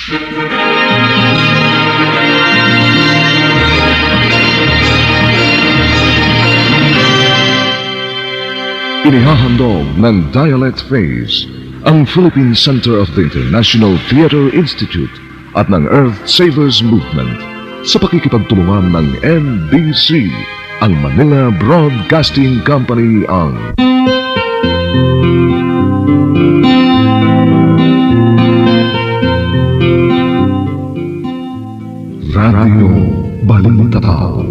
Inihahandog ng Dialect Phase, ang Philippine Center of the International Theater Institute at ng Earth Savers Movement sa pakikipagtulungan ng NBC, ang Manila Broadcasting Company ang Radio Balintataw.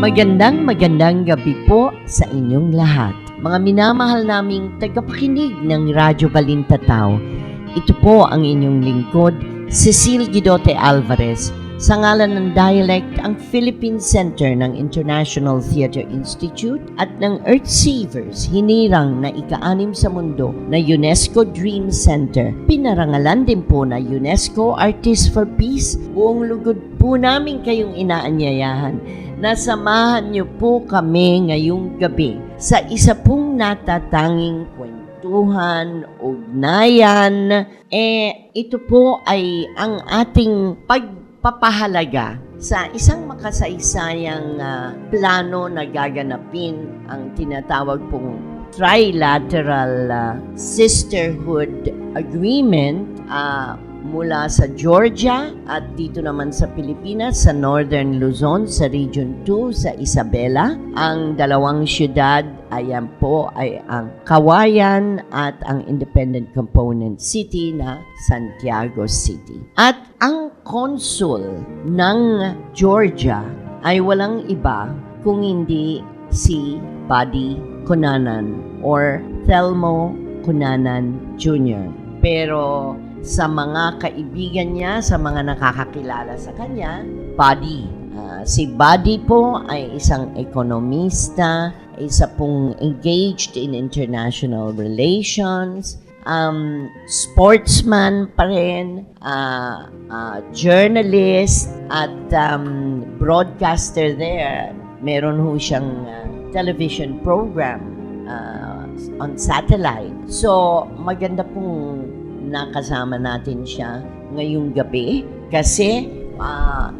Magandang gabi po sa inyong lahat. Mga minamahal naming tagapakinig ng Radyo Balintataw. Ito po ang inyong lingkod, Cecile Guidote Alvarez, sa ngalan ng Dialect, ang Philippine Center ng International Theater Institute at ng Earth Savers, hinirang na ika-6 sa mundo na UNESCO Dream Center. Pinarangalan din po na UNESCO Artists for Peace. Buong lugod po namin kayong inaanyayahan na samahan niyo po kami ngayong gabi sa isa pong natatanging kwentuhan, ugnayan. Ito po ay ang ating pagpapahalaga sa isang makasaysayang plano na gaganapin, ang tinatawag pong Trilateral Sisterhood Agreement mula sa Georgia at dito naman sa Pilipinas, sa Northern Luzon, sa Region 2, sa Isabela. Ang dalawang syudad, ayan po, ay ang Kawayan at ang Independent Component City na Santiago City. At ang Consul ng Georgia ay walang iba kung hindi si Buddy Cunanan or Thelmo Cunanan Jr. Pero sa mga kaibigan niya, sa mga nakakakilala sa kanya, Buddy. Si Buddy po ay isang ekonomista, isa pong engaged in international relations, sportsman pa rin, journalist at broadcaster there. Meron ho siyang television program on satellite. So, maganda pong nakasama natin siya ngayong gabi kasi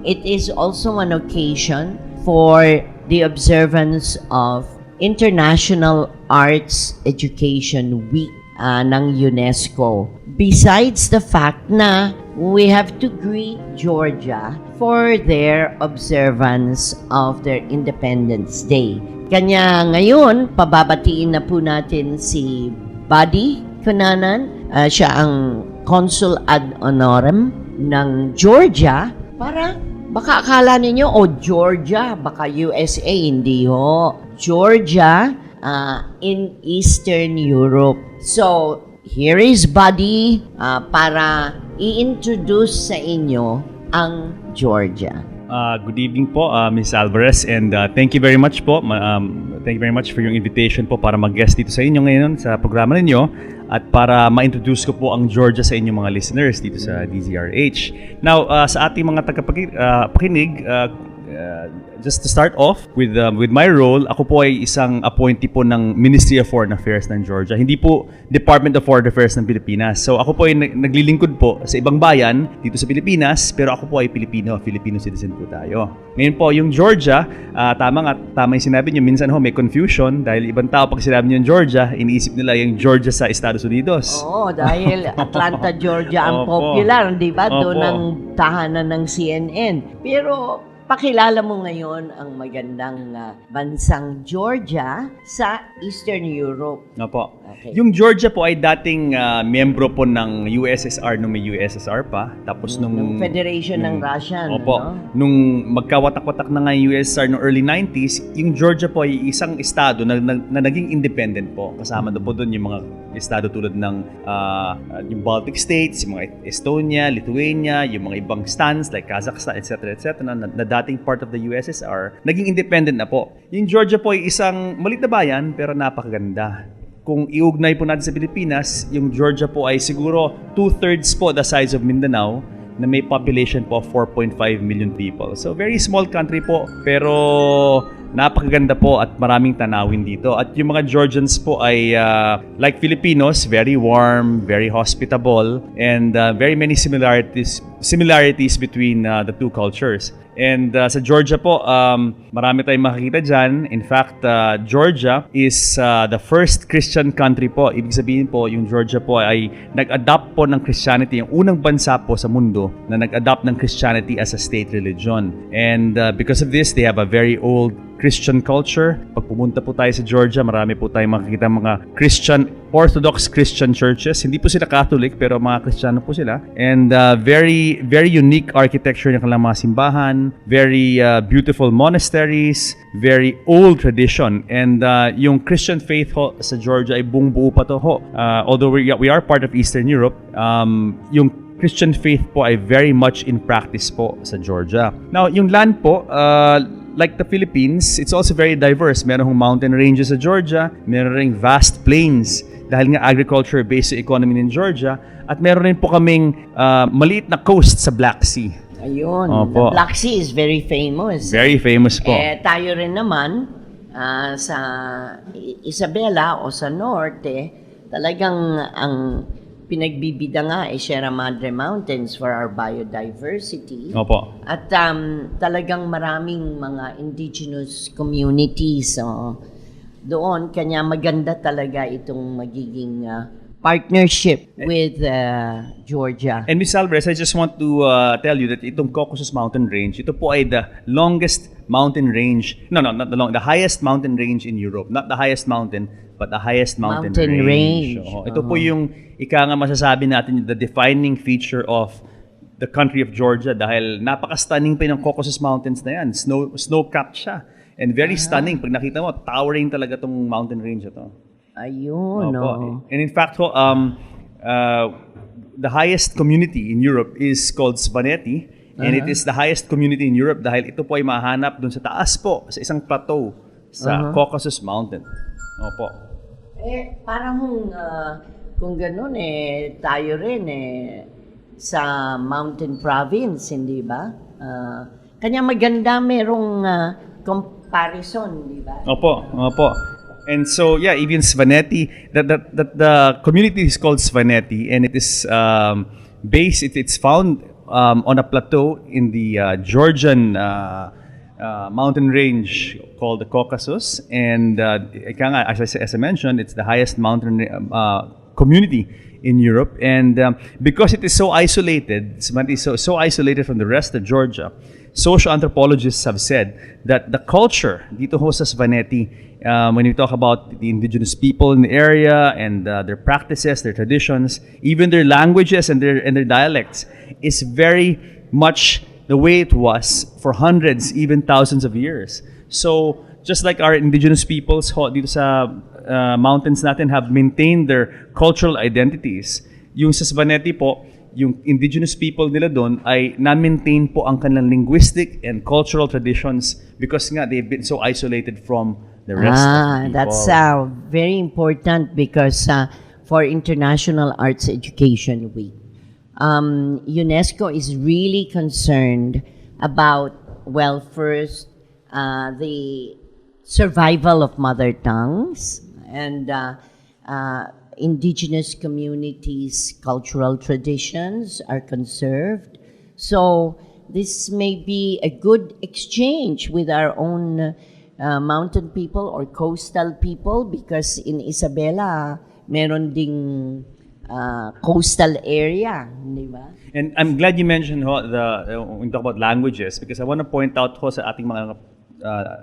it is also an occasion for the observance of International Arts Education Week ng UNESCO. Besides the fact na we have to greet Georgia for their observance of their Independence Day. Kanya ngayon, pababatiin na po natin si Buddy Cunanan. Siya ang Consul ad honorem ng Georgia para baka akala ninyo, Georgia, baka USA, hindi ho. Georgia in Eastern Europe. So, here is Buddy para i-introduce sa inyo ang Georgia. Good evening po, Ms. Alvarez, and thank you very much po. Thank you very much for yung invitation po para mag-guest dito sa inyo ngayon sa programa ninyo at para ma-introduce ko po ang Georgia sa inyong mga listeners dito sa DZRH. Now, sa ating mga tagapakinig, just to start off with my role, ako po ay isang appointee po ng Ministry of Foreign Affairs ng Georgia. Hindi po Department of Foreign Affairs ng Pilipinas. So ako po ay naglilingkod po sa ibang bayan dito sa Pilipinas, pero ako po ay Filipino citizen po tayo. Ngayon po yung Georgia, tama yung sinabi niyo, minsan ho may confusion dahil ibang tao pag sinabi niyo yung Georgia, iniisip nila yung Georgia sa Estados Unidos. Oo, dahil Atlanta, Georgia ang popular, di ba? Doon ang tahanan ng CNN. Pero pakilala mo ngayon ang magandang bansang Georgia sa Eastern Europe. Opo. Okay. Yung Georgia po ay dating miyembro po ng USSR nung may USSR pa. Tapos nung Federation ng Russia. Opo. No? Nung magkawatak-watak na nga yung USSR noong early 90s, yung Georgia po ay isang estado na naging independent po. Kasama po doon yung mga estado tulad ng yung Baltic States, yung mga Estonia, Lithuania, yung mga ibang stands like Kazakhstan, etc. na dating part of the USSR, naging independent na po. Yung Georgia po ay isang maliit na bayan pero napakaganda. Kung iugnay po natin sa Pilipinas, yung Georgia po ay siguro 2/3 po the size of Mindanao na may population po of 4.5 million people. So very small country po pero napakaganda po at maraming tanawin dito. At yung mga Georgians po ay like Filipinos, very warm, very hospitable, and very many similarities between the two cultures. And sa Georgia po, marami tayong makikita dyan. In fact, Georgia is the first Christian country po. Ibig sabihin po, yung Georgia po ay nag-adopt po ng Christianity, yung unang bansa po sa mundo na nag-adopt ng Christianity as a state religion. And because of this, they have a very old Christian culture. Pag pumunta po tayo sa Georgia, marami po tayong makikita mga Orthodox Christian churches. Hindi po sila Catholic, pero mga Kristiyano po sila. And very, very unique architecture ng kanilang mga simbahan. Very beautiful monasteries. Very old tradition. And yung Christian faith ho sa Georgia ay buong buo pa to ho. Although we are part of Eastern Europe, yung Christian faith po ay very much in practice po sa Georgia. Now, yung land po, like the Philippines, it's also very diverse. Meron hong mountain ranges sa Georgia, meron ring vast plains dahil nga agriculture-based economy in Georgia, at meron rin po kaming maliit na coast sa Black Sea. Ayun, Opo. the Black Sea is very famous. Very famous po. Tayo rin naman sa Isabela o sa Norte, talagang ang pinagbibida nga ay Sierra Madre Mountains for our biodiversity. Opo. At talagang maraming mga indigenous communities doon. Kanya maganda talaga itong magiging partnership with Georgia. And Miss Alvarez, I just want to tell you that itong Caucasus Mountain Range, ito po ay the longest mountain range. No, not the highest mountain range in Europe. Not the highest mountain, but the highest mountain range. Ito po yung nga masasabi natin, the defining feature of the country of Georgia, dahil napaka-stunning pa yung Caucasus Mountains na yan. Snow-capped siya. And very stunning. Pag nakita mo, towering talaga tong mountain range ito. Ayun, And in fact, the highest community in Europe is called Svaneti. And it is the highest community in Europe dahil ito po ay mahanap dun sa taas po, sa isang plateau sa Caucasus Mountain. Opo. Parang kung ganun tayo rin sa mountain province, hindi ba? Kanya maganda merong comparison, di ba? Opo. And so, yeah, even Svaneti, the community is called Svaneti, and it is it's found on a plateau in the Georgian mountain range called the Caucasus. And as I mentioned, it's the highest mountain community in Europe. And because it is so isolated, Svaneti is so isolated from the rest of Georgia, social anthropologists have said that the culture dito ho sa Svaneti, when we talk about the indigenous people in the area and their practices, their traditions, even their languages and their dialects, is very much the way it was for hundreds, even thousands of years. So just like our indigenous peoples ho dito sa mountains natin have maintained their cultural identities, yung sa Svaneti po, yung indigenous people nila doon ay na-maintain po ang kanilang linguistic and cultural traditions because nga they've been so isolated from the rest of the people. That's very important because for International Arts Education Week, UNESCO is really concerned about, well, first, the survival of mother tongues and indigenous communities' cultural traditions are conserved. So this may be a good exchange with our own mountain people or coastal people, because in Isabela, meron ding coastal area, di ba? And I'm glad you mentioned when we talk about languages, because I want to point out sa ating mga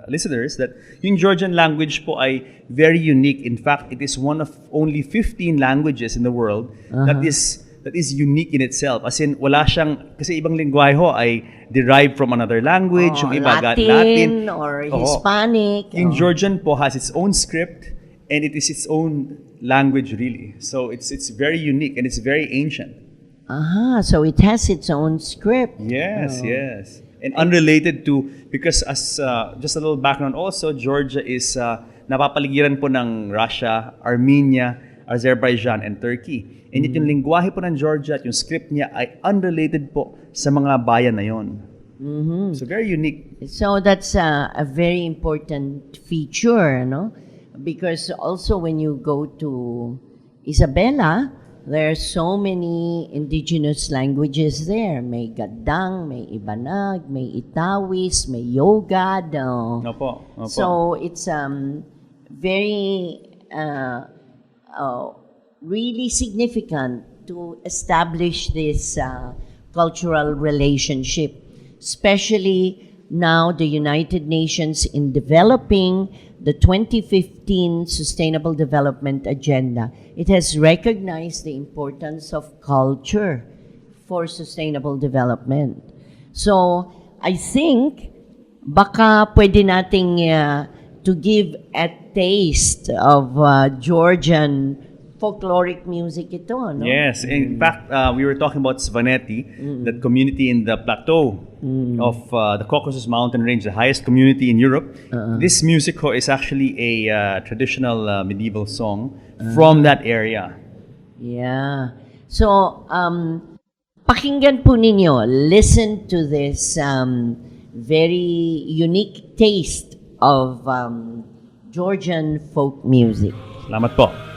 listeners that yung Georgian language po ay very unique. In fact, it is one of only 15 languages in the world that is unique in itself. As in, wala siyang, kasi ibang lingwahe ho ay derived from another language. Yung iba, Latin or Hispanic. Yung Georgian po has its own script and it is its own language really. So it's very unique and it's very ancient. So it has its own script. Yes. And unrelated to, because as just a little background also, Georgia is napapaligiran po ng Russia, Armenia, Azerbaijan, and Turkey. And yun yung lingwahe po ng Georgia at yung script niya ay unrelated po sa mga bayan na yon. So very unique. So that's a very important feature, no? Because also when you go to Isabela, there are so many indigenous languages there. May Gadang, may Ibanag, may Itawis, may Yogad. Opo. So it's very really significant to establish this cultural relationship, especially now the United Nations in developing the 2015 Sustainable Development Agenda. It has recognized the importance of culture for sustainable development. So I think baka pwede nating to give a taste of Georgian folkloric music ito, no? Yes, in fact, we were talking about Svanetti, that community in the plateau of the Caucasus Mountain Range, the highest community in Europe. This music ho is actually a traditional medieval song from that area. Yeah. So, pakinggan po ninyo, listen to this very unique taste of Georgian folk music. Salamat po. Oh,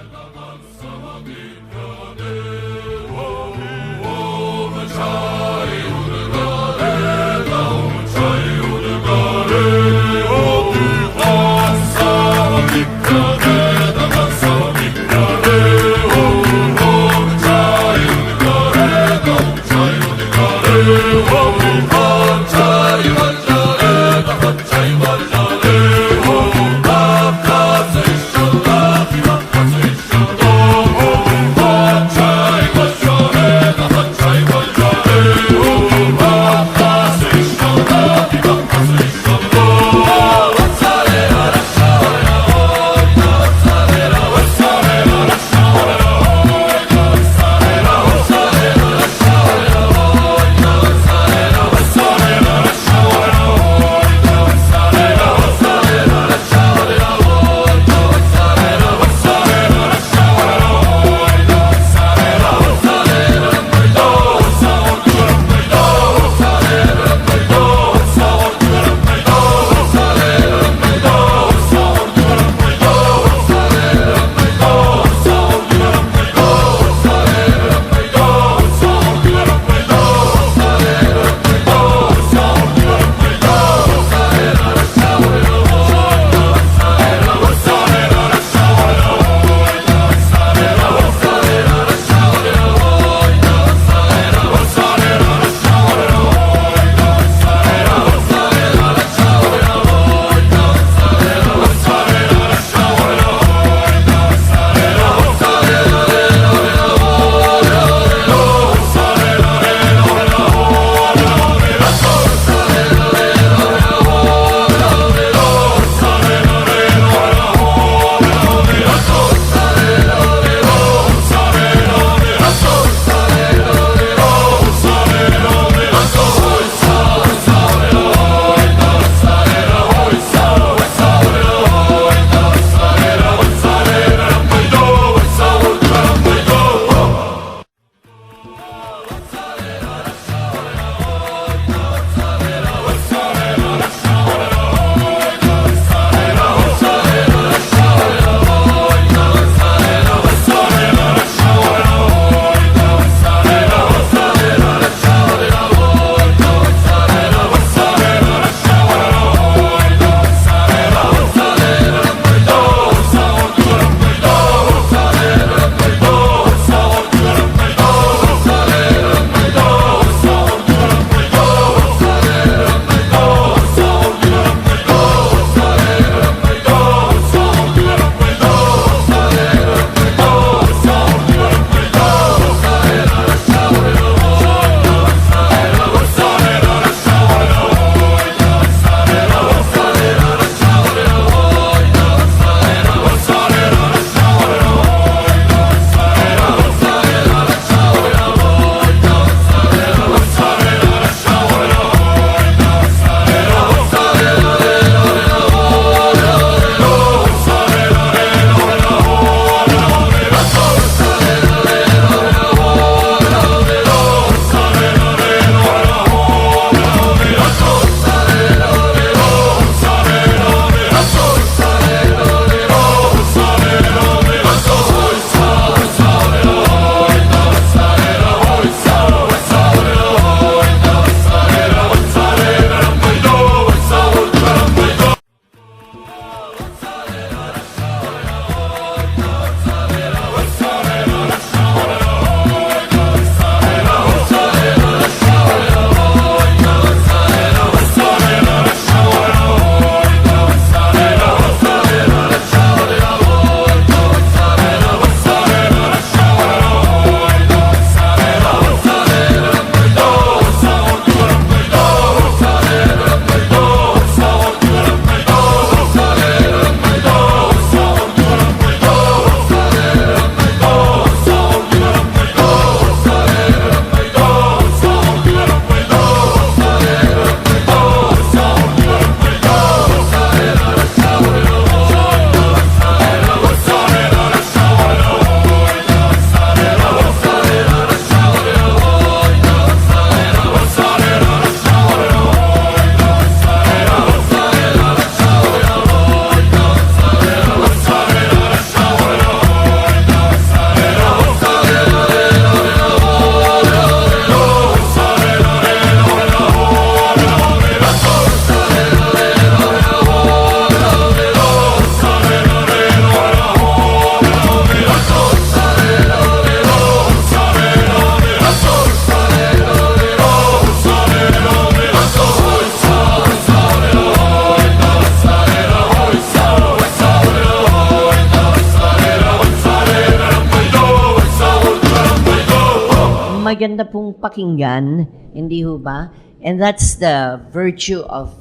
maganda pong pakinggan, hindi ho ba? And that's the virtue of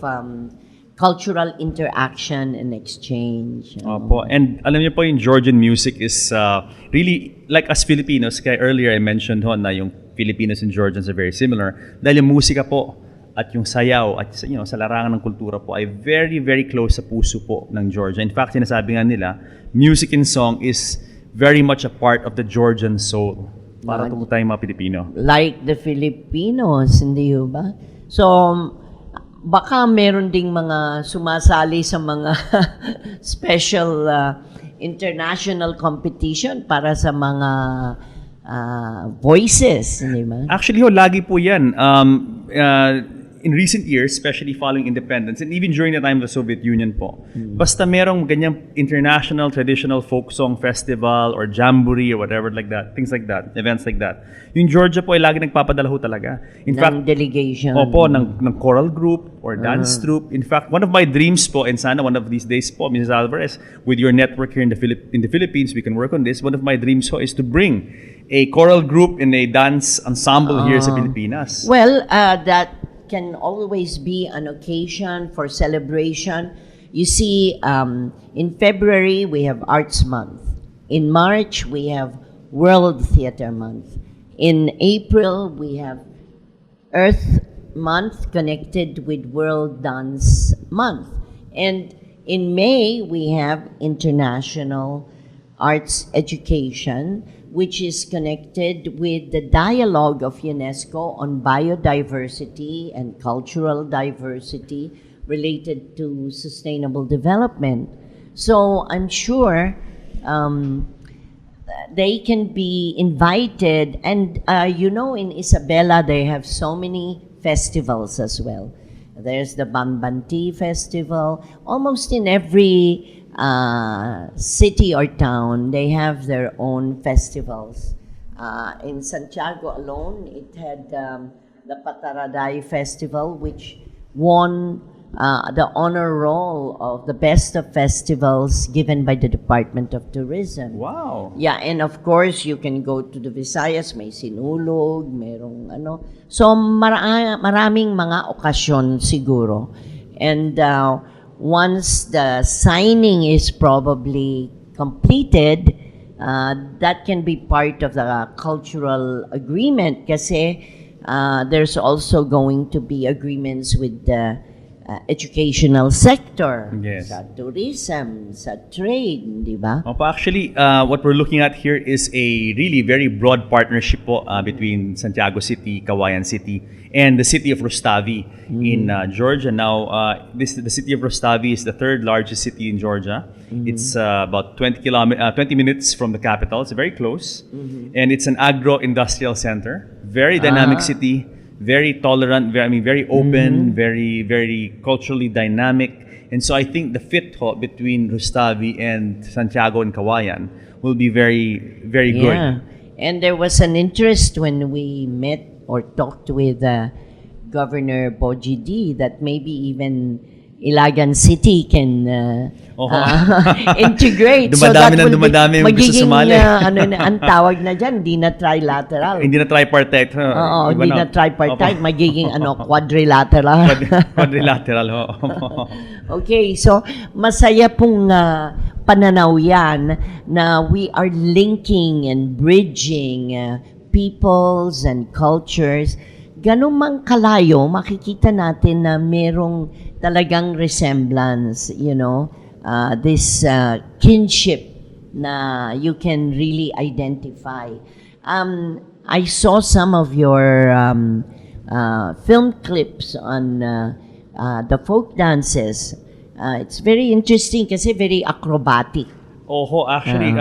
cultural interaction and exchange. Opo. And alam niyo po, yung Georgian music is really, like us Filipinos, kaya earlier I mentioned ho na yung Filipinos and Georgians are very similar. Dahil yung musika po at yung sayaw at sa larangan ng kultura po ay very, very close sa puso po ng Georgia. In fact, sinasabi nga nila, music and song is very much a part of the Georgian soul. Para po tayong mga Pilipino. Like the Filipinos, hindi ho ba? So, baka meron ding mga sumasali sa mga special international competition para sa mga voices, hindi ba? Actually, lagi po yan. In recent years, especially following independence, and even during the time of the Soviet Union po, basta merong ganyang international traditional folk song festival or jamboree or whatever like that, things like that, events like that, yung Georgia po ay lagi nagpapadala ho talaga. In fact, delegation. Opo, ng choral group or dance troupe. In fact, one of my dreams po, and sana one of these days po, Mrs. Alvarez, with your network here in the Philippines, we can work on this. One of my dreams po is to bring a choral group and a dance ensemble here sa Pilipinas. Well, that can always be an occasion for celebration. You see, in February, we have Arts Month. In March, we have World Theater Month. In April, we have Earth Month connected with World Dance Month. And in May, we have International Arts Education, which is connected with the dialogue of UNESCO on biodiversity and cultural diversity related to sustainable development. So I'm sure they can be invited. And in Isabela, they have so many festivals as well. There's the Bambanti Festival. Almost in every city or town, they have their own festivals. In Santiago alone, it had the Pataraday Festival, which won the honor roll of the best of festivals given by the Department of Tourism. Wow! Yeah, and of course, you can go to the Visayas, may sinulog, merong ano. So, maraming mga okasyon siguro. And once the signing is probably completed, that can be part of the cultural agreement kasi there's also going to be agreements with the educational sector, Yes. sa tourism, sa trade, di ba? Opo, actually, what we're looking at here is a really very broad partnership po between Santiago City, Cauayan City, and the city of Rustavi in Georgia. Now, the city of Rustavi is the third largest city in Georgia. It's about 20 minutes from the capital. It's very close. And it's an agro-industrial center. Very dynamic city. Very tolerant, very open, very, very culturally dynamic. And so I think the fit between Rustavi and Santiago and Cauayan will be very, very good. Yeah. And there was an interest when we met or talked with Governor Boji D that maybe even Ilagan City can integrate. Dumadami ang gusto sumali. Ang tawag na dyan, hindi na trilateral. Hindi na tripartite. Oo, hindi na tripartite. Magiging quadrilateral. Quadrilateral. Okay, so masaya pong pananaw yan na we are linking and bridging peoples and cultures. Ganun mang kalayo, makikita natin na merong talagang resemblance, this kinship na you can really identify. I saw some of your film clips on the folk dances. It's very interesting kasi very acrobatic. Actually,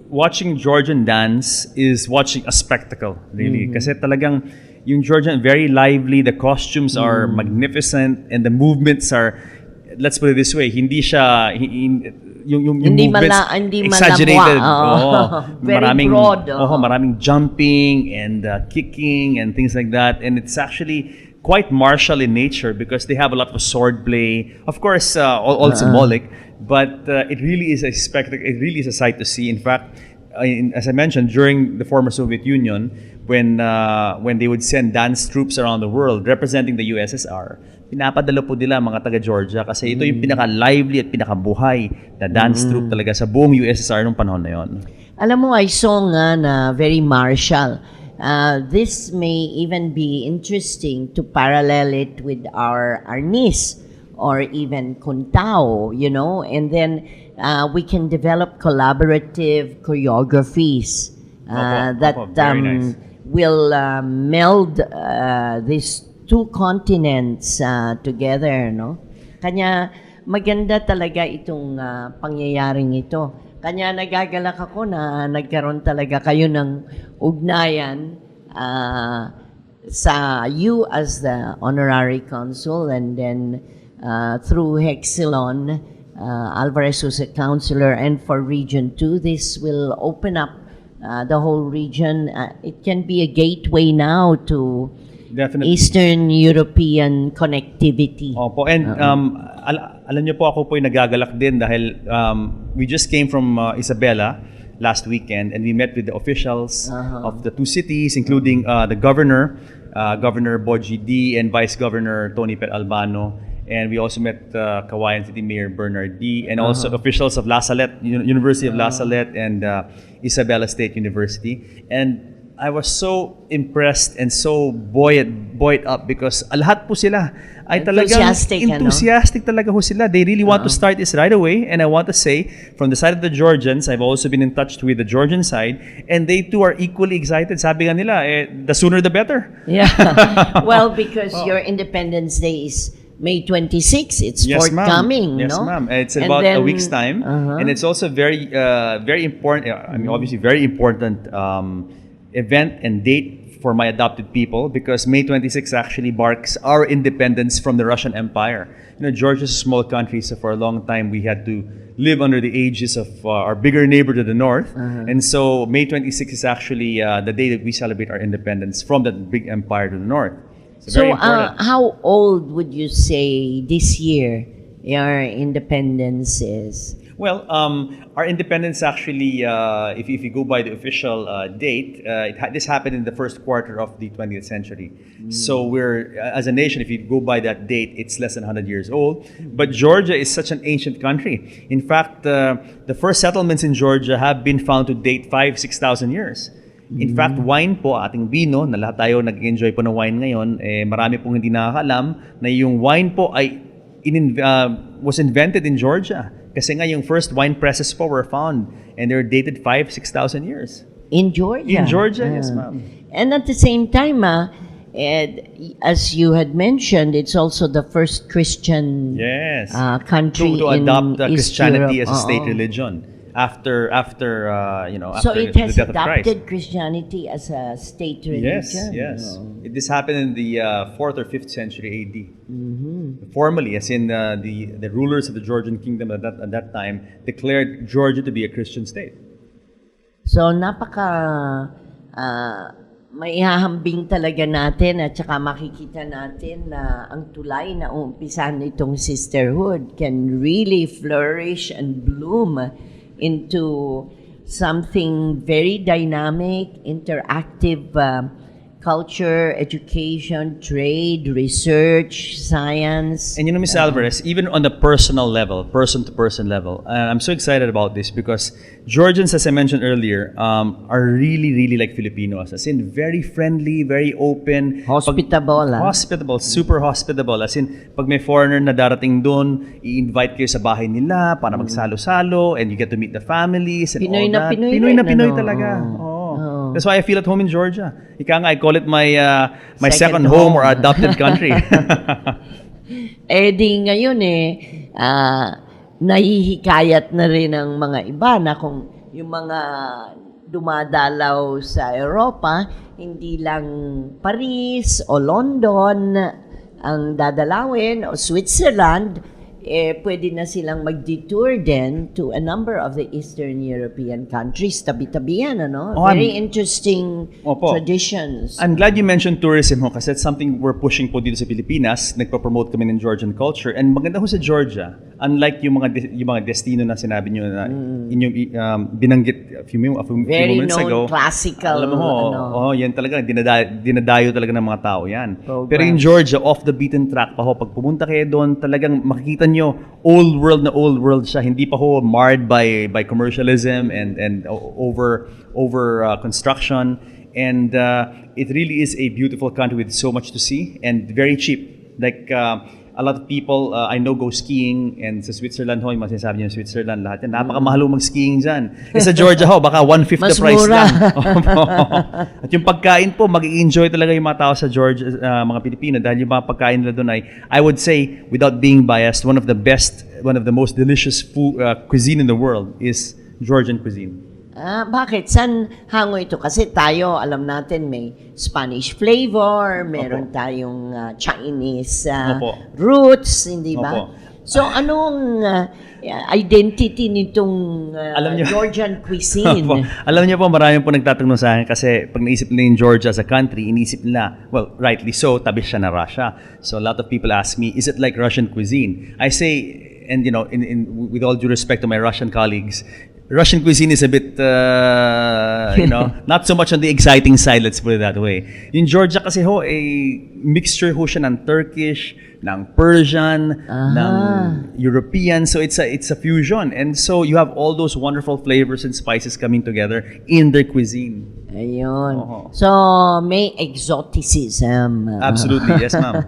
watching Georgian dance is watching a spectacle, really. Kasi talagang yung Georgian, very lively, the costumes are magnificent, and the movements are, let's put it this way, hindi siya, yung movements, exaggerated. Very broad. Maraming jumping and kicking and things like that. And it's actually quite martial in nature because they have a lot of sword play. Of course, all symbolic, but it really is a spectacle. It really is a sight to see. In fact, as I mentioned, during the former Soviet Union, when they would send dance troops around the world representing the USSR, pinapadala po nila mga taga-Georgia kasi ito yung pinaka-lively at pinaka-buhay na dance troupe talaga sa buong USSR nung panahon na yon. Alam mo, I saw nga na very martial. This may even be interesting to parallel it with our Arnis or even Kuntao, and then we can develop collaborative choreographies that very nice. will meld these two continents together, no? Kanya maganda talaga itong pangyayaring ito. Kanya nagagalak ako na nagkaroon talaga kayo ng ugnayan sa you as the honorary consul, and then through Hexilon, Alvarez was a counselor, and for Region 2, this will open up the whole region. It can be a gateway now to Definitely. Eastern European connectivity. Opo, and alam niyo po, ako po yung nagagalak din dahil we just came from Isabela last weekend, and we met with the officials of the two cities, including the governor, Governor Boji D, and Vice Governor Tony Per Albano. And we also met Kawayan City Mayor Bernard D, and also officials of La Salette, University of La Salette, and Isabela State University. And I was so impressed and so buoyed up because lahat po sila ay talagang enthusiastic talaga ho sila. They really want to start this right away. And I want to say, from the side of the Georgians, I've also been in touch with the Georgian side, and they too are equally excited. Sabi nga nila, the sooner the better. Yeah. Well, because your Independence Day is May 26. It's forthcoming, Yes, no? ma'am. It's And about then, a week's time, and it's also very important. I mean, obviously, very important event and date for my adopted people, because May 26 actually marks our independence from the Russian Empire. Georgia's a small country, so for a long time we had to live under the aegis of our bigger neighbor to the north, and so May 26 is actually the day that we celebrate our independence from that big empire to the north. So, how old would you say this year your independence is? Well, our independence actually, if you go by the official date, this happened in the first quarter of the 20th century. So we're, as a nation, if you go by that date, it's less than 100 years old. But Georgia is such an ancient country. In fact, the first settlements in Georgia have been found to date 5,000-6,000 years. In fact, wine po, ating vino, na lahat tayo nag-enjoy po ng wine ngayon, marami pong hindi nakakalam na yung wine po ay was invented in Georgia. Kasi nga yung first wine presses po were found, and they're dated 5,000-6,000 years. In Georgia? In Georgia, yes, ma'am. And at the same time, as you had mentioned, it's also the first Christian country to adopt in East Christianity Europe. as a state religion. After So it the has death of Christ. adopted Christianity as a state religion. Yes. This happened in the 4th or 5th century AD. Formally, as in the rulers of the Georgian kingdom at that time declared Georgia to be a Christian state. So napaka maihahambing talaga natin, at saka makikita natin na ang tulay na umpisan nitong sisterhood can really flourish and bloom into something very dynamic, interactive, culture, education, trade, research, science. And Ms. Alvarez, even on the personal level, person-to-person level, I'm so excited about this because Georgians, as I mentioned earlier, are really, really like Filipinos. As in, very friendly, very open. Hospitable. Hospitable, super hospitable. As in, pag may foreigner na darating doon, i-invite kayo sa bahay nila para magsalo-salo, and you get to meet the families and Pinoy all that. Pinoy na Pinoy talaga. That's why I feel at home in Georgia. Ika nga, I call it my second home or adopted country. Di ngayon nahihikayat na rin ang mga iba na kung yung mga dumadalaw sa Europa, hindi lang Paris o London ang dadalawin o Switzerland, pwede na silang mag-detour din to a number of the Eastern European countries. Tabi-tabi yan, Very interesting traditions. I'm glad you mentioned tourism kasi it's something we're pushing po dito sa Pilipinas. Nagpa-promote kami ng Georgian culture. And maganda ho sa Georgia, unlike yung mga destino na sinabi niyo na inyong binanggit a few Very moments known ago. classical, Alam mo, yan talaga, dinadayo talaga ng mga tao yan. Programs. Pero in Georgia, off the beaten track pa ho, pag pumunta kayo doon, talagang makikita nyo, old world siya. Hindi pa ho marred by commercialism and over construction. And it really is a beautiful country with so much to see and very cheap. Like, a lot of people I know go skiing, and sa Switzerland ho, yung masasabi niyo Switzerland, lahat yan, napakamahal ho mag-skiing dyan. Sa Georgia ho, baka 1/5 the Mas price mura. lang. At yung pagkain po, mag-i-enjoy talaga yung mga tao sa Georgia, mga Pilipino, dahil yung mga pagkain nila doon ay, I would say, without being biased, one of the most delicious food, cuisine in the world is Georgian cuisine. Bakit? San hango ito? Kasi tayo, alam natin, may Spanish flavor, meron tayong Chinese Opo. roots, hindi ba? Opo. So, anong identity nitong Alam niyo- Georgian cuisine? Opo. Alam niyo po, marami po nagtatanong sa akin kasi pag naisip nila yung Georgia as a country, inisip nila, well, rightly so, tabi siya na Russia. So a lot of people ask me, is it like Russian cuisine? I say, and you know, with all due respect to my Russian colleagues, Russian cuisine is a bit, not so much on the exciting side, let's put it that way. In Georgia kasi ho, mixture ho siya ng Turkish, ng Persian, ng European. So it's a fusion. And so you have all those wonderful flavors and spices coming together in their cuisine. Ayun. Oo. So, may exoticism. Absolutely, yes ma'am.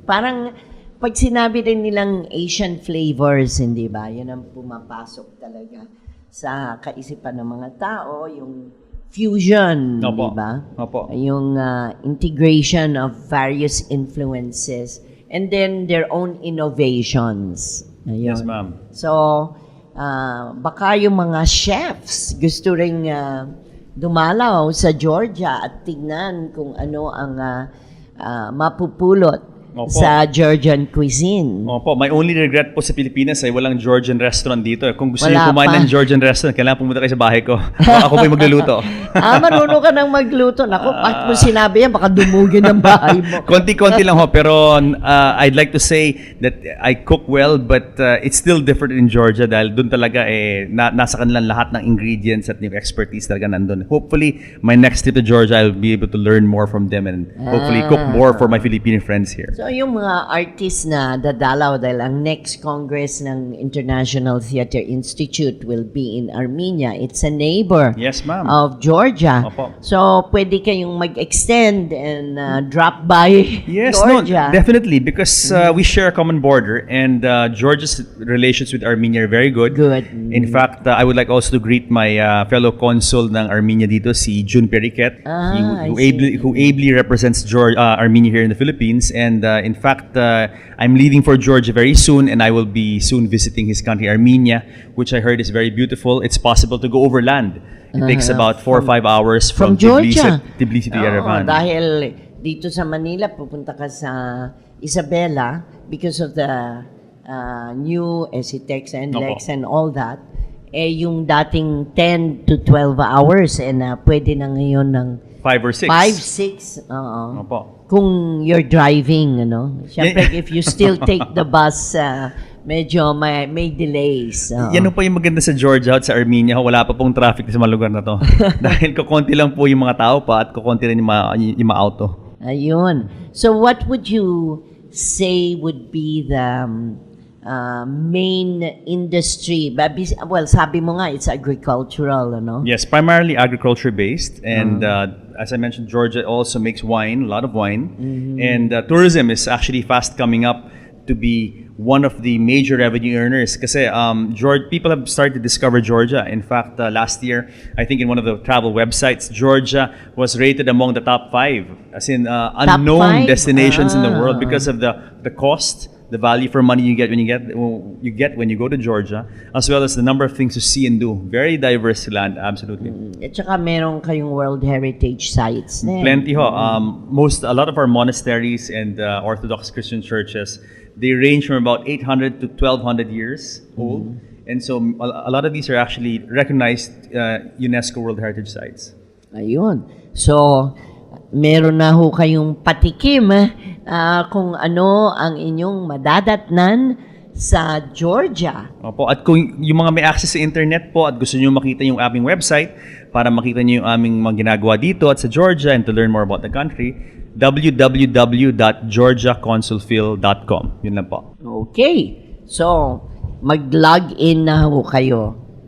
Parang, pag sinabi rin nilang Asian flavors, hindi ba? Yun ang pumapasok talaga sa kaisipan ng mga tao, yung fusion, Opo. di ba? Opo. Yung integration of various influences and then their own innovations. Ayun. Yes ma'am. So, baka yung mga chefs gusto ring dumalaw sa Georgia at tignan kung ano ang mapupulot Opo. sa Georgian cuisine. Opo, my only regret po sa Pilipinas ay walang Georgian restaurant dito. Kung gusto Wala niyo kumain pa. ng Georgian restaurant, kailangan pumunta kayo sa bahay ko. Ako po yung magluluto. Marunong ka nang magluto. Naku, pag mo sinabi yan, baka dumugin ang bahay mo. Konti-konti lang ho, pero I'd like to say that I cook well, but it's still different in Georgia dahil doon talaga nasa kanilang lahat ng ingredients at yung expertise talaga nandun. Hopefully, my next trip to Georgia, I'll be able to learn more from them and hopefully cook more for my Filipino friends here. So, yung mga artists na dadalaw dahil ang next Congress ng International Theater Institute will be in Armenia. It's a neighbor Yes, ma'am. of Georgia. Opo. So, pwede kayong mag-extend and drop by Yes, Georgia. no, definitely, because we share a common border, and Georgia's relations with Armenia are very good. Good. In fact, I would like also to greet my fellow consul ng Armenia dito, si Jun Periquet, I who ably represents Armenia here in the Philippines. And in fact, I'm leaving for Georgia very soon, and I will be soon visiting his country, Armenia, which I heard is very beautiful. It's possible to go overland. It takes about 4 or 5 hours From from Georgia. Tbilisi to Oo, Yerevan. dahil dito sa Manila, pupunta ka sa Isabela because of the new SETEX and Opo. Lex and all that. Yung dating 10 to 12 hours and pwede na ngayon ng 5 or 6. 5, 6. Oo. Opo. Kung you're driving, Siyempre, if you still take the bus, medyo may delays. Oo. Yan po yung maganda sa Georgia at sa Armenia. Wala pa pong traffic sa mga lugar na to. Dahil kukonti lang po yung mga tao pa at kukonti rin yung mga auto. Ayun. So what would you say would be the main industry? Well, sabi mo nga, it's agricultural, Yes, primarily agriculture-based. And as I mentioned, Georgia also makes wine, a lot of wine. And tourism is actually fast coming up to be one of the major revenue earners. Kasi people have started to discover Georgia. In fact, last year, I think in one of the travel websites, Georgia was rated among the top 5, as in unknown 5? destinations in the world because of the cost, the value for money you get when you go to Georgia, as well as the number of things to see and do. Very diverse land, absolutely. At saka meron kayong World Heritage Sites. Plenty ho. A lot of our monasteries and Orthodox Christian churches, they range from about 800 to 1200 years old. And so a lot of these are actually recognized UNESCO World Heritage Sites. Ayun. So, meron na ho kayong patikim kung ano ang inyong madadatnan sa Georgia. Opo, at kung yung mga may access sa internet po at gusto niyo makita yung aming website para makita niyo yung aming mga ginagawa dito at sa Georgia and to learn more about the country, www.georgiaconsulphil.com. Yun lang po. Okay. So, mag-log in na ho kayo